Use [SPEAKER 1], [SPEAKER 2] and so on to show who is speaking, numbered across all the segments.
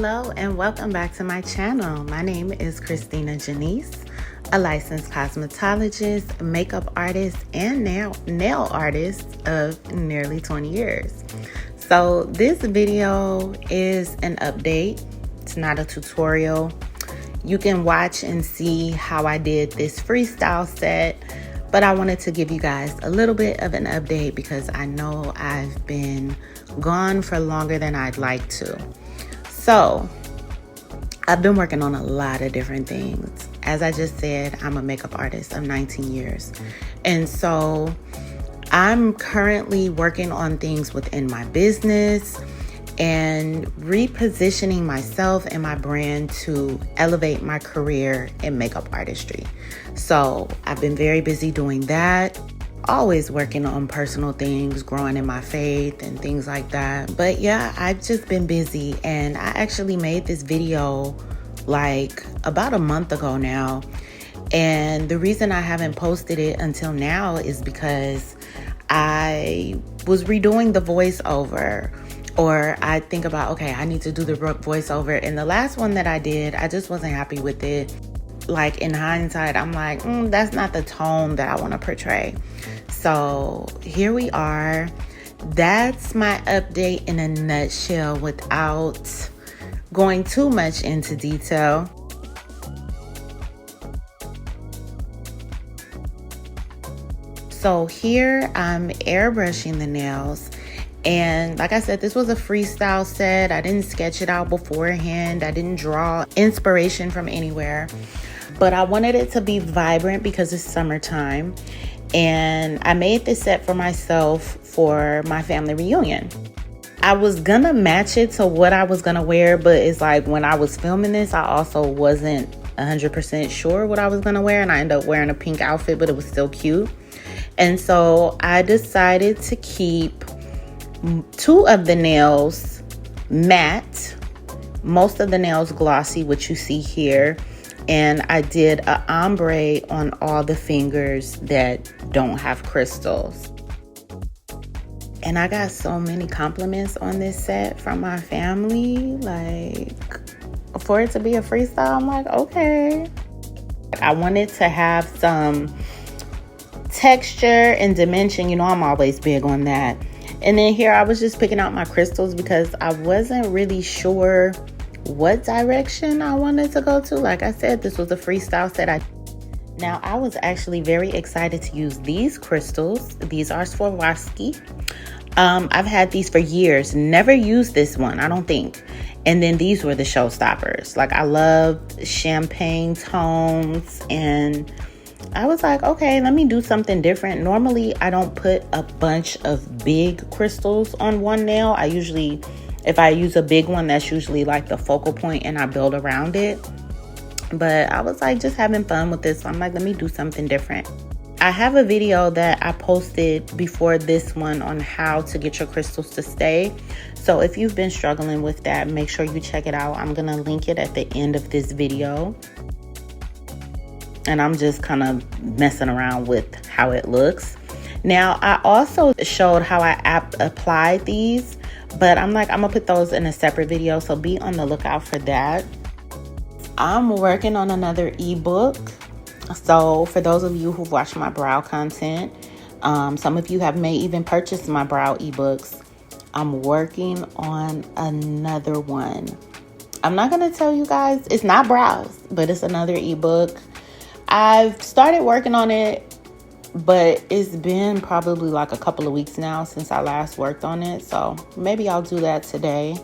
[SPEAKER 1] Hello and welcome back to my channel. My name is Christina Jeniece, a licensed cosmetologist, makeup artist, and nail artist of nearly 20 years. So this video is an update. It's not a tutorial. You can watch and see how I did this freestyle set, but I wanted to give you guys a little bit of an update because I know I've been gone for longer than I'd like to. So I've been working on a lot of different things. As I just said, I'm a makeup artist of 19 years. And so I'm currently working on things within my business and repositioning myself and my brand to elevate my career in makeup artistry. So I've been very busy doing that. Always working on personal things, growing in my faith and things like that. But yeah, I've just been busy, and I actually made this video like about a month ago now. And the reason I haven't posted it until now is because I was redoing the voiceover, or I think about, okay, I need to do the voiceover. And the last one that I did, I just wasn't happy with it. Like in hindsight, I'm like, that's not the tone that I want to portray. So here we are. That's my update in a nutshell without going too much into detail. So here I'm airbrushing the nails. And like I said, this was a freestyle set. I didn't sketch it out beforehand. I didn't draw inspiration from anywhere. But I wanted it to be vibrant because it's summertime. And I made this set for myself for my family reunion. I was gonna match it to what I was gonna wear, but it's like when I was filming this, I also wasn't 100% sure what I was gonna wear. And I ended up wearing a pink outfit, but it was still cute. And so I decided to keep two of the nails matte, most of the nails glossy, which you see here. And I did an ombre on all the fingers that don't have crystals. And I got so many compliments on this set from my family. Like, for it to be a freestyle, I'm like, okay. I wanted to have some texture and dimension. You know, I'm always big on that. And then here I was just picking out my crystals because I wasn't really sure what direction I wanted to go to. Like I said, this was a freestyle set. Now I was actually very excited to use these crystals. These are Swarovski. I've had these for years, never used this one, I don't think. And then these were the showstoppers. Like, I love champagne tones, and I was like, okay, let me do something different. Normally I don't put a bunch of big crystals on one nail. I usually, if I use a big one, that's usually like the focal point and I build around it. But I was like just having fun with this. So I'm like, let me do something different. I have a video that I posted before this one on how to get your crystals to stay. So if you've been struggling with that, make sure you check it out. I'm going to link it at the end of this video. And I'm just kind of messing around with how it looks. Now, I also showed how I applied these, but I'm like, I'm gonna put those in a separate video, so be on the lookout for that. I'm working on another ebook. So for those of you who've watched my brow content, some of you may even purchased my brow ebooks. I'm working on another one. I'm not gonna tell you guys, it's not brows, but it's another ebook. I've started working on it, but it's been probably like a couple of weeks now since I last worked on it. So maybe I'll do that today.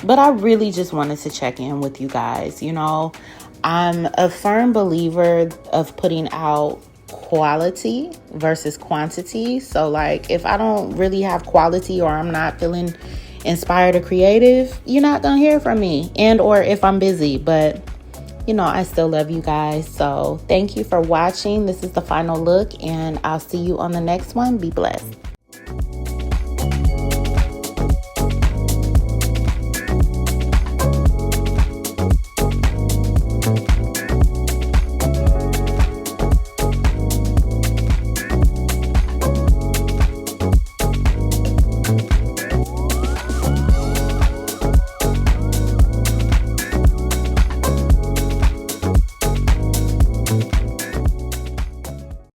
[SPEAKER 1] But I really just wanted to check in with you guys. You know, I'm a firm believer of putting out quality versus quantity. So like, if I don't really have quality, or I'm not feeling inspired or creative, you're not gonna hear from me. And or if I'm busy, but you know, I still love you guys. So thank you for watching. This is the final look, and I'll see you on the next one. Be blessed.